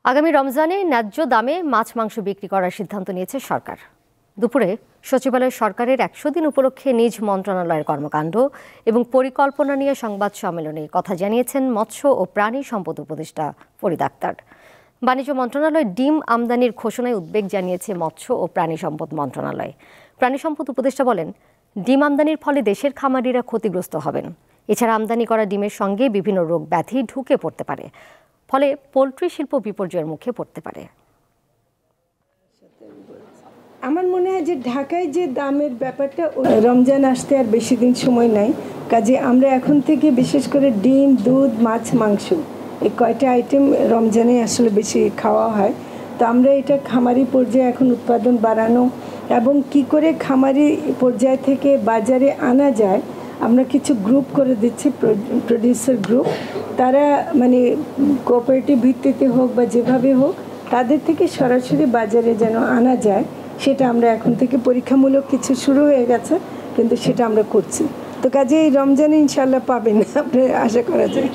আগামী রমজানে ন্যায্য দামে মাছ মাংস বিক্রি করার সিদ্ধান্ত নিয়েছে সরকার। দুপুরে সচিবালয় সরকারের ১০০ দিন উপলক্ষে নিজ মন্ত্রণালয়ের কর্মকাণ্ড এবং পরিকল্পনা নিয়ে সংবাদ সম্মেলনে কথা জানিয়েছেন মৎস্য ও প্রাণী সম্পদ উপদেষ্টা ফরিদ আক্তার। বাণিজ্য মন্ত্রণালয় ডিম আমদানির ঘোষণায় উদ্বেগ জানিয়েছে মৎস্য ও প্রাণী সম্পদ মন্ত্রণালয়। প্রাণী সম্পদ উপদেষ্টা বলেন, ডিম আমদানির ফলে দেশের খামারিরা ক্ষতিগ্রস্ত হবেন। এছাড়া আমদানি করা ডিমের সঙ্গে বিভিন্ন রোগ ব্যাধি ঢুকে পড়তে পারে, ফলে পোলট্রি শিল্প বিপর্যয়ের মুখে পড়তে পারে। আমার মনে হয় যে ঢাকায় যে দামের ব্যাপারটা, রমজান আসতে আর বেশি দিন সময় নাই, কাজে আমরা এখন থেকে বিশেষ করে ডিম, দুধ, মাছ, মাংস এই কয়টা আইটেম রমজানে আসলে বেশি খাওয়া হয়। তো আমরা এটা খামারি পর্যায়ে এখন উৎপাদন বাড়ানো এবং কি করে খামারি পর্যায় থেকে বাজারে আনা যায়, আমরা কিছু গ্রুপ করে দিচ্ছি, প্রডিউসার গ্রুপ। তারা মানে কোঅপারেটিভ ভিত্তিতে হোক বা যেভাবে হোক, তাদের থেকে সরাসরি বাজারে যেন আনা যায়, সেটা আমরা এখন থেকে পরীক্ষামূলক কিছু শুরু হয়ে গেছে, কিন্তু সেটা আমরা করছি। তো কাজে এই রমজানে ইনশাল্লাহ পাবেন, আপনি আশা করা যায়।